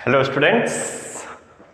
Hello students,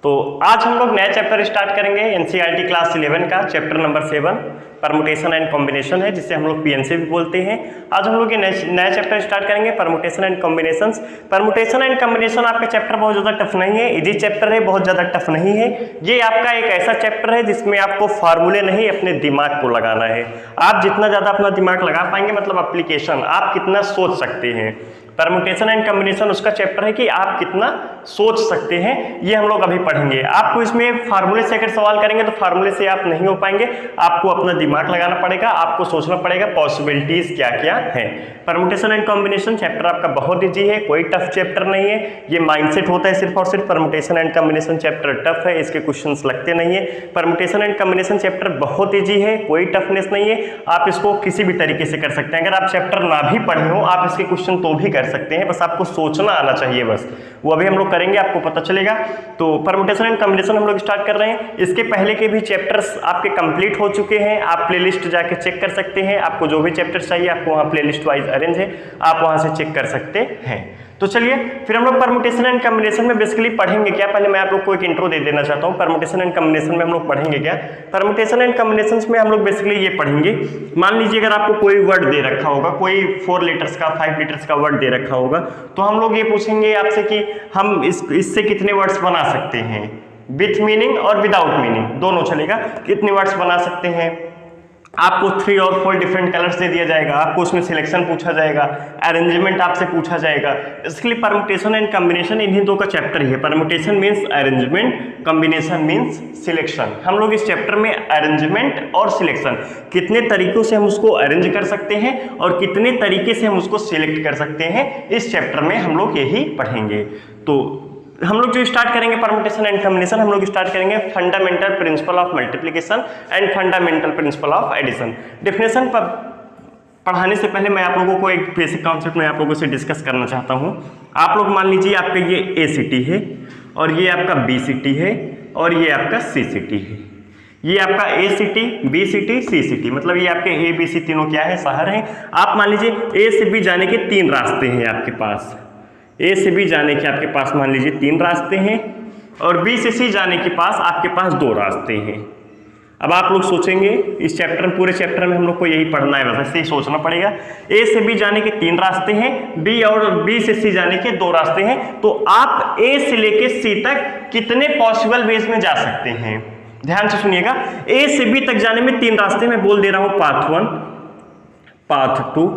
तो आज हम लोग नया चैप्टर स्टार्ट करेंगे एनसीईआरटी क्लास 11 का chapter number 7 permutation and combination है, जिसे हम लोग पीएनसी भी बोलते हैं। आज हम लोग ये नया चैप्टर स्टार्ट करेंगे permutation and combinations. Permutation and combination आपका चैप्टर बहुत ज़्यादा टफ नहीं है, इजी चैप्टर है, बहुत ज़्यादा टफ नहीं है। ये आपका एक ऐसा चैप्टर है जिसमें आपको फार्मूले नहीं अपने दिमाग को लगाना है। आप जितना ज़्यादा अपना दिमाग लगा पाएंगे, मतलब एप्लीकेशन आप कितना सोच सकते हैं। परमुटेशन एंड कॉम्बिनेशन उसका चैप्टर है कि आप कितना सोच सकते हैं, ये हम लोग अभी पढ़ेंगे। आपको इसमें फार्मूले से अगर सवाल करेंगे तो फार्मूले से आप नहीं हो पाएंगे, आपको अपना दिमाग लगाना पड़ेगा, आपको सोचना पड़ेगा पॉसिबिलिटीज क्या क्या है। परमुटेशन एंड कॉम्बिनेशन चैप्टर आपका बहुत ईजी है, कोई टफ चैप्टर नहीं है। ये माइंडसेट होता है सिर्फ और सिर्फ। Permutation and combination chapter tough है, इसके क्वेश्चंस लगते नहीं है। परमुटेशन एंड कॉम्बिनेशन चैप्टर बहुत ईजी है, कोई टफनेस नहीं है। आप इसको किसी भी तरीके से कर सकते हैं। अगर आप चैप्टर ना भी पढ़े हो, आप इसके क्वेश्चन तो भी कर सकते हैं, बस आपको सोचना आना चाहिए। बस वो अभी हम लोग करेंगे, आपको पता चलेगा। तो परमुटेशन एंड कॉम्बिनेशन हम लोग स्टार्ट कर रहे हैं। इसके पहले के भी चैप्टर्स आपके कंप्लीट हो चुके हैं, आप प्लेलिस्ट जाके चेक कर सकते हैं। आपको जो भी चैप्टर चाहिए आपको वहाँ प्लेलिस्ट वाइज अरेंज है, आप वहाँ से चेक कर सकते हैं। तो चलिए फिर हम लोग परमुटेशन एंड कॉम्बिनेशन में बेसिकली पढ़ेंगे क्या। पहले मैं आप लोग को एक इंट्रो दे देना चाहता हूँ। परमुटेशन एंड कॉम्बिनेशन में हम लोग पढ़ेंगे क्या। परमुटेशन एंड कॉम्बिनेशंस में हम लोग बेसिकली ये पढ़ेंगे, मान लीजिए अगर आपको कोई वर्ड दे रखा होगा, कोई 4 लेटर्स का 5 लेटर्स का वर्ड दे रखा होगा, तो हम लोग ये पूछेंगे आपसे कि हम इससे कितने वर्ड्स बना सकते हैं, विथ मीनिंग और विदाउट मीनिंग दोनों चलेगा। कितने वर्ड्स बना सकते हैं। आपको 3 और 4 डिफरेंट कलर्स दे दिया जाएगा, आपको उसमें सिलेक्शन पूछा जाएगा, अरेंजमेंट आपसे पूछा जाएगा। इसलिए परमुटेशन एंड कॉम्बिनेशन इन्हीं दो का चैप्टर ही है। Permutation means arrangement, combination means selection. हम लोग इस चैप्टर में अरेंजमेंट और सिलेक्शन, कितने तरीकों से हम उसको अरेंज कर सकते हैं और कितने तरीके से हम उसको सिलेक्ट कर सकते हैं, इस चैप्टर में हम लोग यही पढ़ेंगे। तो हम लोग जो स्टार्ट करेंगे परमुटेशन एंड कॉम्बिनेशन, हम लोग स्टार्ट करेंगे fundamental principle of multiplication and fundamental principle of addition. Definition पर पढ़ाने से पहले मैं आप लोगों को एक बेसिक कॉन्सेप्ट में आप लोगों से डिस्कस करना चाहता हूं। आप लोग मान लीजिए आपका ये ए सिटी है और ये आपका बी सिटी है और ये आपका सी सिटी है। ये आपका ए सिटी, बी सिटी, सी सिटी, मतलब ये आपके ए बी सी तीनों क्या है, शहर हैं। आप मान लीजिए ए से बी जाने के 3 रास्ते हैं आपके पास। ए से बी जाने के आपके पास मान लीजिए 3 रास्ते हैं और बी से सी जाने के पास आपके पास 2 रास्ते हैं। अब आप लोग सोचेंगे इस चैप्टर में, पूरे चैप्टर में हम लोग को यही पढ़ना है, वैसे ही सोचना पड़ेगा। ए से बी जाने के 3 रास्ते हैं, बी और बी से सी जाने के 2 रास्ते हैं, तो आप ए से लेके सी तक कितने पॉसिबल वेज में जा सकते हैं। ध्यान से सुनिएगा, ए से बी तक जाने में 3 रास्ते मैं बोल दे रहा हूं, पाथ 1, पाथ 2,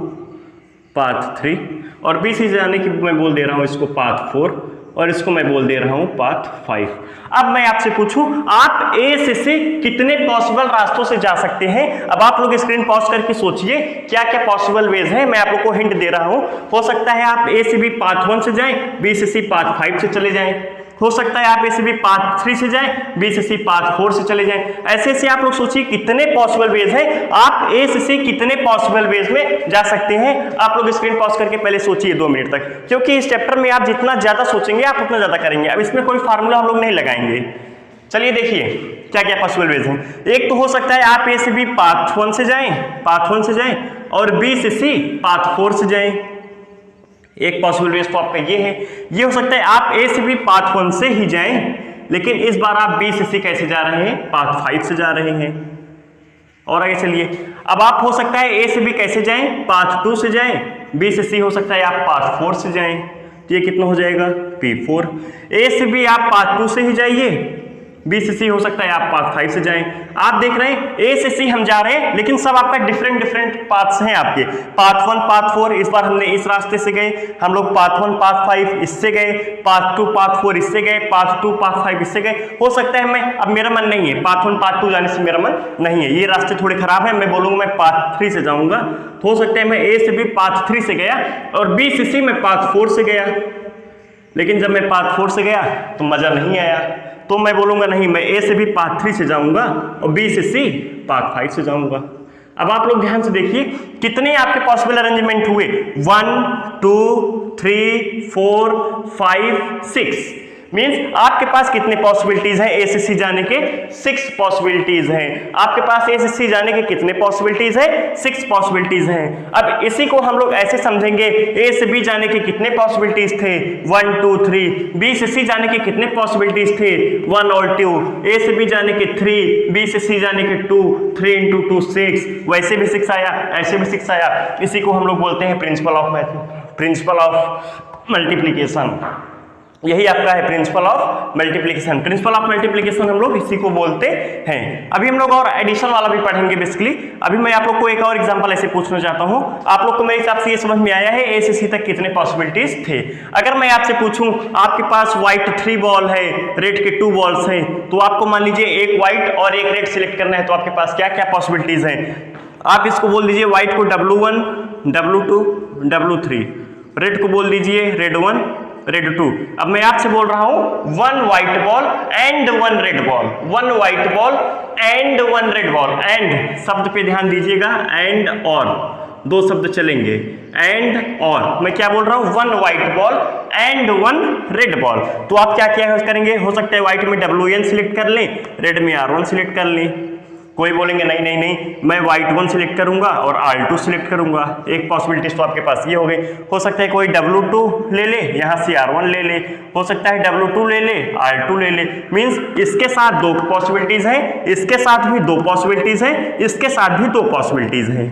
पाथ 3, और बी से जाने की मैं बोल दे रहा हूं इसको पाथ 4 और इसको मैं बोल दे रहा हूं पाथ 5। अब मैं आपसे पूछूं, आप ए से कितने पॉसिबल रास्तों से जा सकते हैं। अब आप लोग स्क्रीन पॉज करके सोचिए क्या क्या पॉसिबल वेज है। मैं आप लोग को हिंट दे रहा हूं। हो सकता है आप ए से बी पाथ 1 से जाएं, बी से सी पाथ 5 से चले जाएं। हो सकता है आप ए से बी पाथ 3 से जाएं, बी से सी पाथ 4 से चले जाएं। ऐसे ऐसे आप लोग सोचिए कितने पॉसिबल वेज हैं, आप ए से सी कितने पॉसिबल वेज में जा सकते हैं। आप लोग स्क्रीन पॉज करके पहले सोचिए 2 मिनट तक, क्योंकि इस चैप्टर में आप जितना ज्यादा सोचेंगे आप उतना ज्यादा करेंगे। अब इसमें कोई फार्मूला हम लोग नहीं लगाएंगे। चलिए देखिए क्या क्या पॉसिबल वेज हैं। एक तो हो सकता है आप ए से बी पाथ 1 से जाएं, पाथ 1 से जाएं और बी से सी पाथ 4 से जाएं। एक पॉसिबल वेज तो आपका ये है। ये हो सकता है आप ए से बी पाथ 1 से ही जाएं, लेकिन इस बार आप बी से सी कैसे जा रहे हैं, पाथ 5 से जा रहे हैं। और आगे चलिए, अब आप हो सकता है ए से बी कैसे जाएं, पाथ 2 से जाएं, बी से सी हो सकता है आप पाथ 4 से जाएं। तो ये कितना हो जाएगा, P4। ए से बी आप पाथ 2 से ही जाइए, बी से सी हो सकता है आप पाथ 5 से जाएं। आप देख रहे हैं ए से सी हम जा रहे हैं, लेकिन सब आपका डिफरेंट पाथ्स हैं आपके। पाथ 1 पाथ 4 इस बार हमने इस रास्ते से गए, हम लोग पाथ 1 पाथ 5 इससे गए, पाथ 2 पाथ 4 इससे गए, पाथ 2 पाथ 5 इससे गए। हो सकता है मैं, अब मेरा मन नहीं है पाथ 1 पाथ 2 जाने से, मेरा मन नहीं है, ये रास्ते थोड़े खराब है, मैं बोलूंगा मैं पाथ 3 से जाऊंगा। तो हो सकता है मैं ए से बी पाथ 3 से गया और बी से सी मैं पाथ 4 से गया, लेकिन जब मैं पाथ 4 से गया तो मजा नहीं आया, तो मैं बोलूंगा नहीं, मैं ए से भी पाथ 3 से जाऊंगा और बी से सी पाथ 5 से जाऊंगा। अब आप लोग ध्यान से देखिए कितने आपके पॉसिबल अरेंजमेंट हुए, 1 2 3 4 5 6। मींस आपके पास कितने पॉसिबिलिटीज हैं ए से सी जाने के? 6 पॉसिबिलिटीज हैं। आपके पास ए से सी जाने के कितने पॉसिबिलिटीज हैं? 6 पॉसिबिलिटीज हैं। अब इसी को हम लोग ऐसे समझेंगे, ए से बी जाने के कितने पॉसिबिलिटीज थे? 1 2 3। बी से सी जाने के कितने पॉसिबिलिटीज थे? 1 और 2। ए से बी जाने के 3, बी से सी जाने के 2, 3 into 2 6। वैसे भी 6 आया, ऐसे भी 6 आया। इसी को हम लोग बोलते हैं प्रिंसिपल ऑफ मल्टीप्लिकेशन। यही आपका है principle of multiplication. Principle of multiplication हम लोग इसी को बोलते हैं। अभी हम लोग और एडिशन वाला भी पढ़ेंगे बेसिकली। अभी मैं आप लोग को एक और एग्जांपल ऐसे पूछना चाहता हूं। आप लोग को मेरे हिसाब से ये समझ में आया है ए से सी तक कितने पॉसिबिलिटीज थे। अगर मैं आपसे पूछूं आपके पास व्हाइट 3 बॉल है, रेड के 2 बॉल्स हैं, तो आपको मान लीजिए एक व्हाइट और एक रेड सिलेक्ट करना है, तो आपके पास क्या क्या पॉसिबिलिटीज हैं? आप इसको बोल दीजिए व्हाइट को W1 W2 W3, रेड को बोल दीजिए रेड 1 रेड 2। अब मैं आपसे बोल रहा हूं 1 white ball and 1 red ball, 1 white ball and 1 red ball. And शब्द पे ध्यान दीजिएगा, एंड और 2 शब्द चलेंगे, एंड और। मैं क्या बोल रहा हूं? 1 white ball and 1 red ball. तो आप क्या क्या करेंगे? हो सकता है व्हाइट में WN सिलेक्ट कर लें, रेड में R1 सिलेक्ट कर लें। कोई बोलेंगे नहीं नहीं नहीं, मैं व्हाइट 1 सिलेक्ट करूंगा और R2 सिलेक्ट करूंगा। एक पॉसिबिलिटी तो आपके पास ये हो गई। हो सकता है कोई W2 ले ले, यहां से R1 ले ले। हो सकता है W2 ले ले, R2 ले ले। मींस इसके साथ 2 पॉसिबिलिटीज हैं, इसके साथ भी 2 पॉसिबिलिटीज हैं, इसके साथ भी 2 पॉसिबिलिटीज हैं।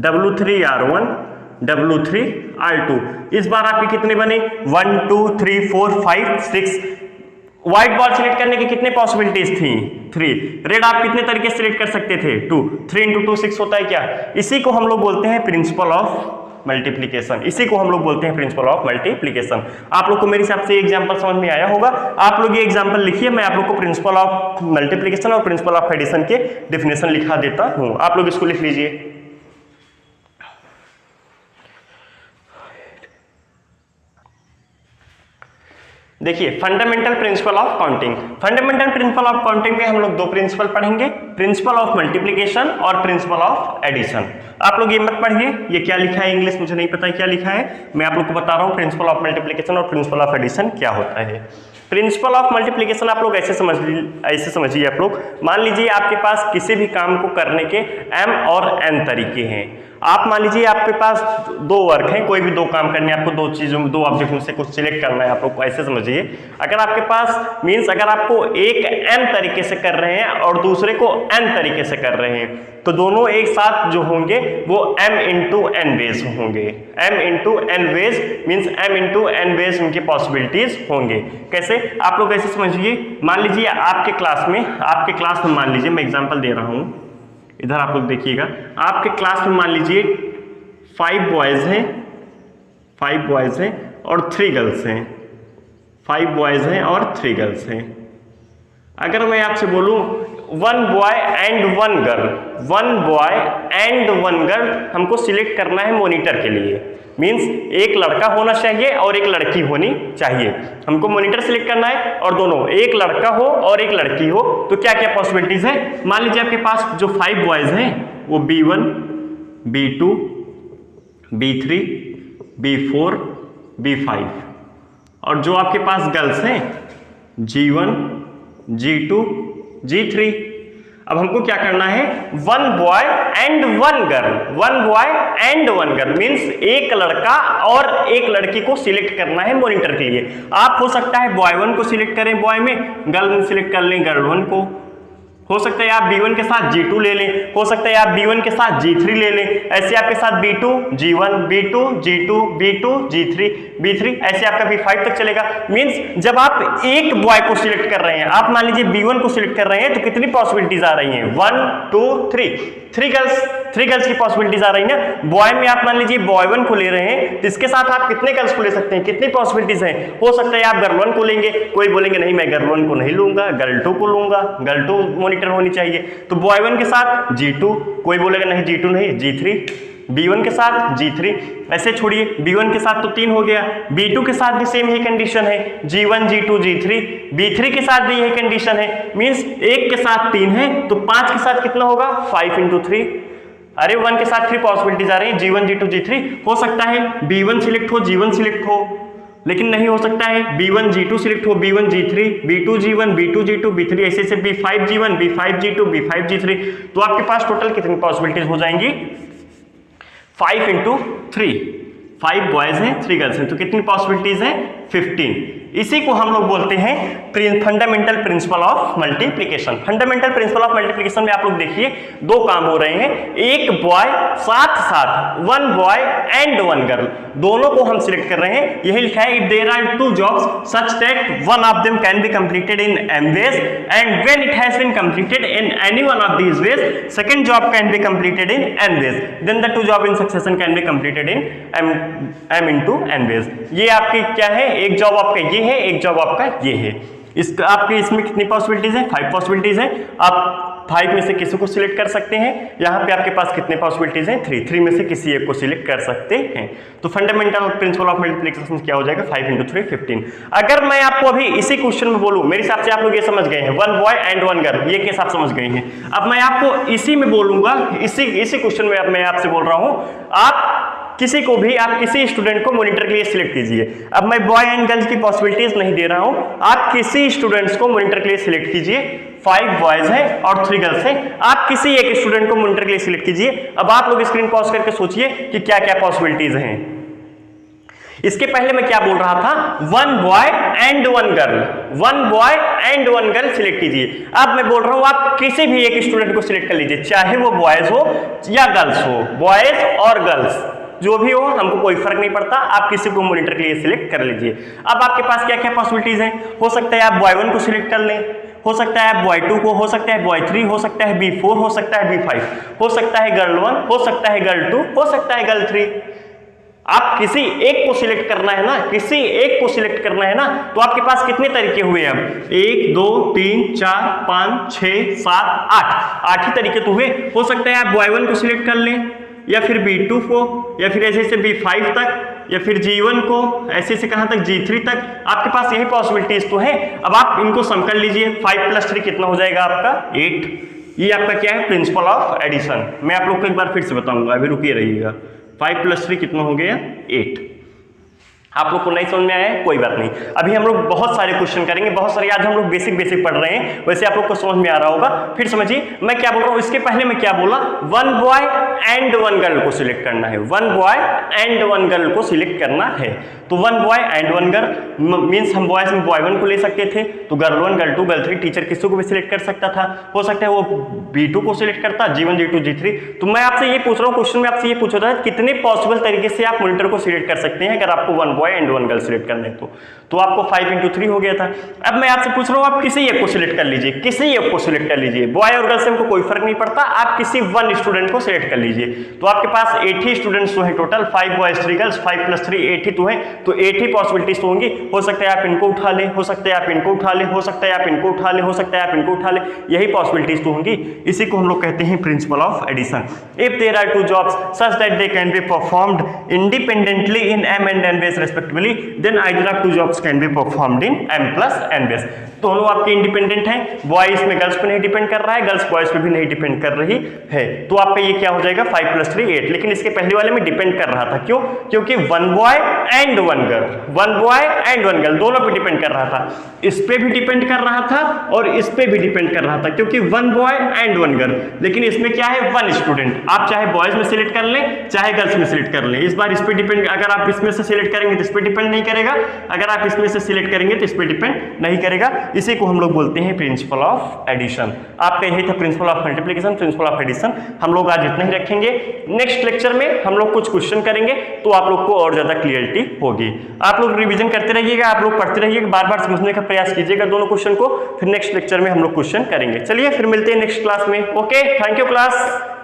W3 R1, W3 R2। इस बार आपके कितने बने? 1 2 3 4 5 6। व्हाइट बॉल सिलेक्ट करने की कितने पॉसिबिलिटीज थी? 3। रेड आप कितने तरीके से सिलेक्ट कर सकते थे? 2। 3 into 2 6 होता है क्या? इसी को हम लोग बोलते हैं प्रिंसिपल ऑफ मल्टीप्लिकेशन। इसी को हम लोग बोलते हैं प्रिंसिपल ऑफ मल्टीप्लिकेशन। आप लोग को मेरे हिसाब से एग्जांपल समझ में आया होगा। आप लोग ये एग्जांपल लिखिए, मैं आप लोग को प्रिंसिपल ऑफ मल्टीप्लिकेशन और प्रिंसिपल ऑफ एडिशन के डेफिनेशन लिखा देता हूं। आप लोग इसको लिख लीजिए। देखिए fundamental principle of counting. Fundamental principle of counting में हम लोग 2 प्रिंसिपल पढ़ेंगे, प्रिंसिपल ऑफ मल्टीप्लिकेशन और प्रिंसिपल ऑफ एडिशन। आप लोग ये मत पढ़िए, ये क्या लिखा है इंग्लिश मुझे नहीं पता है क्या लिखा है। मैं आप लोग को बता रहा हूँ प्रिंसिपल ऑफ मल्टीप्लिकेशन और प्रिंसिपल ऑफ एडिशन क्या होता है। प्रिंसिपल ऑफ मल्टीप्लिकेशन आप लोग ऐसे समझिए। आप लोग मान लीजिए आपके पास किसी भी काम को करने के m और n तरीके हैं। आप मान लीजिए आपके पास 2 वर्क हैं, कोई भी 2 काम करने हैं, आपको 2 चीजों में 2 ऑब्जेक्ट में से कुछ सिलेक्ट करना है। आप लोग को ऐसे समझिए, अगर आपके पास मींस अगर आपको एक m तरीके से कर रहे हैं और दूसरे को n तरीके से कर रहे हैं, तो दोनों एक साथ जो होंगे वो m into n वेज होंगे। m into n ways means m into n ways उनके पॉसिबिलिटीज होंगे। कैसे? आप लोग ऐसे समझिए, मान लीजिए आपके क्लास में मान लीजिए मैं एग्जांपल दे रहा हूं, इधर आप लोग देखिएगा। आपके क्लास में मान लीजिए 5 बॉयज हैं और 3 गर्ल्स हैं। 5 बॉयज हैं और 3 गर्ल्स हैं। अगर मैं आपसे बोलूं 1 boy and 1 girl, 1 boy and 1 girl हमको सिलेक्ट करना है मॉनिटर के लिए। मींस एक लड़का होना चाहिए और एक लड़की होनी चाहिए। हमको मॉनिटर सिलेक्ट करना है और दोनों एक लड़का हो और एक लड़की हो। तो क्या क्या पॉसिबिलिटीज है? मान लीजिए आपके पास जो 5 बॉयज हैं वो B1 B2 B3 B4 B5, और जो आपके पास गर्ल्स हैं G1 G2 G3। अब हमको क्या करना है? 1 boy and 1 girl, 1 boy and 1 girl means एक लड़का और एक लड़की को सिलेक्ट करना है मॉनिटर के लिए। आप हो सकता है बॉय 1 को सिलेक्ट करें बॉय में, गर्ल में सिलेक्ट कर लें गर्ल 1 को। हो सकता है आप B1 के साथ G2 ले लें, हो सकता है आप B1 के साथ G3 ले लें। ऐसे आपके साथ B2 G1 B2 G2 B2 G3 B3, ऐसे आपका B5 तक चलेगा। मींस जब आप एक बॉय को सिलेक्ट कर रहे हैं, आप मान लीजिए B1 को सिलेक्ट कर रहे हैं, तो कितनी पॉसिबिलिटीज आ रही हैं? 1 2 3 गर्ल्स की पॉसिबिलिटीज आ रही है। बॉय में आप मान लीजिए बॉय 1 को ले रहे हैं, तो इसके साथ आप कितने गर्ल्स को ले सकते हैं? कितनी पॉसिबिलिटीज हैं? हो सकता है आप गर्ल 1 को लेंगे, कोई बोलेंगे नहीं मैं गर्ल 1 को नहीं लूंगा, गर्ल 2 को लूंगा, गर्ल 2 मॉनिटर होनी चाहिए। तो बॉय 1 के साथ G2, कोई बोलेगा नहीं G2 नहीं G3, B1 के साथ G3। ऐसे छोड़िए, B1 के साथ तो 3 हो गया, B2 के साथ भी सेम ही कंडीशन है, G1 G2 G3, B3 के साथ भी यही कंडीशन है। मींस 1 के साथ 3 है, तो 5 के साथ कितना होगा? 5 into 3। अरे 1 के साथ 3 पॉसिबिलिटीज आ रही है, G1 G2 G3। हो सकता है B1 सिलेक्ट हो G1 सिलेक्ट हो लेकिन नहीं हो सकता है B1 G2 सिलेक्ट हो, B1 G3, B2 G1, B2 G2, B3 ऐसे से B5 G1, B5 G2, B5 G3। तो आपके पास टोटल कितनी पॉसिबिलिटीज हो जाएंगी? 5 × 3, 5 बॉयज हैं 3 गर्ल्स हैं, तो कितनी पॉसिबिलिटीज हैं? 15। इसी को हम लोग बोलते हैं fundamental principle of multiplication. Fundamental principle of multiplication में आप लोग देखिए दो काम हो रहे हैं, एक बॉय साथ साथ 1 बॉय एंड 1 गर्ल, दोनों को हम सिलेक्ट कर रहे हैं। यही लिखा है if there are 2 jobs such that one of them can be completed in m ways and when it has been completed in any one of these ways second job can be completed in n ways then the 2 job in succession can be completed in m into n ways। ये आपकी क्या है, एक job आपका ये है, एक job आपका ये है। इसका आपके इसमें कितनी पॉसिबिलिटीज है? 5 पॉसिबिलिटीज है। आप 5 में से किसी को सिलेक्ट कर सकते हैं। यहाँ पे आपके पास कितने पॉसिबिलिटीज हैं? 3 में से किसी एक को सिलेक्ट कर सकते हैं। तो फंडामेंटल प्रिंसिपल ऑफ मल्टीप्लिकेशन क्या हो जाएगा? 5 × 3 15। अगर मैं आपको अभी इसी क्वेश्चन में बोलूं, मेरे हिसाब से आप लोग ये समझ गए हैं 1 बॉय एंड 1 गर्ल, ये केस आप समझ गए हैं। अब मैं आपको इसी में बोलूंगा, इसी क्वेश्चन में अब मैं आपसे बोल रहा हूं, आप किसी को भी, आप किसी स्टूडेंट को मॉनिटर के लिए सिलेक्ट कीजिए। अब मैं बॉय एंड गर्ल्स की पॉसिबिलिटीज नहीं दे रहा हूं, आप किसी स्टूडेंट्स को मॉनिटर के लिए सिलेक्ट कीजिए। 5 बॉयज हैं और 3 गर्ल्स हैं, आप किसी एक स्टूडेंट को मॉनिटर के लिए सिलेक्ट कीजिए। अब आप लोग स्क्रीन पॉज करके सोचिए कि क्या क्या पॉसिबिलिटीज हैं। इसके पहले मैं क्या बोल रहा था? 1 boy and 1 girl, 1 boy and 1 girl select कीजिए। अब मैं बोल रहा हूं आप किसी भी एक स्टूडेंट को सिलेक्ट कर लीजिए, चाहे वो बॉयज हो या गर्ल्स हो, बॉयज और गर्ल्स जो भी हो, हमको कोई फर्क नहीं पड़ता, आप किसी को मॉनिटर के लिए सिलेक्ट कर लीजिए। अब आपके पास क्या क्या पॉसिबिलिटीज हैं? हो सकता है आप बॉय 1 को सिलेक्ट कर लें, हो सकता है आप बॉय 2 को, हो सकता है बॉय 3, हो सकता है B4, हो सकता है B5, हो सकता है गर्ल 1, हो सकता है गर्ल 2, हो सकता है गर्ल 3। आप किसी एक को सिलेक्ट करना है ना, किसी एक को सिलेक्ट करना है ना। तो आपके पास कितने तरीके हुए? अब 1 2 3 4 5 6 7 8 ही तरीके तो हुए। हो सकता है आप बॉय 1 को सिलेक्ट कर लें, या फिर B2 को, या फिर ऐसे से B5 तक, या फिर G1 को, ऐसे से कहां तक G3 तक। आपके पास यही पॉसिबिलिटीज तो है। अब आप इनको सम कर लीजिए, 5 + 3 कितना हो जाएगा आपका? 8। ये आपका क्या है? Principle of addition. मैं आप लोग को एक बार फिर से बताऊंगा, अभी रुकिए रहिएगा। 5 + 3 कितना हो गया? 8। आप लोग को नहीं समझ में आया है, कोई बात नहीं। अभी हम लोग बहुत सारे क्वेश्चन करेंगे, बहुत सारे आज हम लोग बेसिक पढ़ रहे हैं, वैसे आप लोग को समझ में आ रहा होगा। फिर समझिए मैं क्या बोल रहा हूं। इसके पहले मैं क्या बोला? 1 बॉय एंड 1 गर्ल को सिलेक्ट करना है, 1 बॉय एंड 1 गर्ल को सिलेक्ट करना है। तो 1 बॉय एंड 1 गर्ल मीन्स हम बॉयज में बॉय 1 को ले सकते थे, तो गर्ल 1 गर्ल 2 गर्ल 3 टीचर किसी को भी सिलेक्ट कर सकता था। हो सकता है वो B2 को सिलेक्ट करता, G1 G2 G3। तो मैं आपसे ये पूछ रहा हूँ, क्वेश्चन में आपसे ये पूछ रहा है कितने पॉसिबल तरीके से आप मॉनिटर को सिलेक्ट कर सकते हैं अगर आपको 1 बॉय एंड 1 गर्ल सिलेक्ट करना है तो आपको 5 × 3 हो गया था। अब मैं आपसे पूछ रहा हूँ, आप किसी एक को सिलेक्ट कर लीजिए, किसी एक को सिलेक्ट कर लीजिए। बॉय और गर्ल से हमको कोई फर्क नहीं पड़ता, आप किसी 1 स्टूडेंट को सिलेक्ट कर लीजिए। तो आपके पास 8 ही स्टूडेंट्स तो हैं टोटल, 5 बॉयज 3 गर्ल्स, 5 + 3 8 ही तो हैं, तो 8 ही पॉसिबिलिटीज तो होंगी। हो सकता है आप इनको उठा लें, हो सकता है आप इनको उठा लें, हो सकता है आप इनको उठा लें, हो सकता है आप इनको उठा लें, यही पॉसिबिलिटीज तो होंगी। इसी को हम लोग कहते हैं principle of addition. If there are 2 jobs such that they can be performed independently in m and n ways respectively, then either of 2 jobs can be performed in m + n ways। दोनों आपके independent हैं, boys में girls पे नहीं depend कर रहा है, girls boys पे भी नहीं डिपेंड कर रही है। तो आपका ये क्या हो जाएगा? 5 + 3 8। लेकिन इसके पहले वाले में डिपेंड कर रहा था, क्यों? क्योंकि 1 boy and 1 girl, 1 boy and 1 girl दोनों पे डिपेंड कर रहा था। इस पे भी डिपेंड कर रहा था और इस पे भी डिपेंड कर रहा था, क्योंकि 1 बॉय एंड 1 गर्ल। लेकिन इसमें क्या है? 1 स्टूडेंट। आप चाहे बॉयज में सिलेक्ट कर लें, चाहे गर्ल्स में सिलेक्ट कर लें। इस बार इस पे डिपेंड, अगर आप इसमें से सिलेक्ट करेंगे तो इस पे डिपेंड नहीं करेगा, अगर आप इसमें से सिलेक्ट करेंगे तो इस पे डिपेंड नहीं करेगा। इसी को हम लोग बोलते हैं प्रिंसिपल ऑफ एडिशन। आपका यही था principle of multiplication, principle of addition. हम लोग आज इतना ही रखेंगे। नेक्स्ट लेक्चर में हम लोग कुछ क्वेश्चन करेंगे तो आप लोग को और ज्यादा क्लियरिटी होगी। आप लोग रिवीजन करते रहिएगा, आप लोग पढ़ते रहिएगा, बार बार समझने का प्रयास कीजिएगा दोनों क्वेश्चन को। फिर नेक्स्ट लेक्चर में हम लोग क्वेश्चन करेंगे। चलिए फिर मिलते हैं नेक्स्ट क्लास में। Okay, thank you class.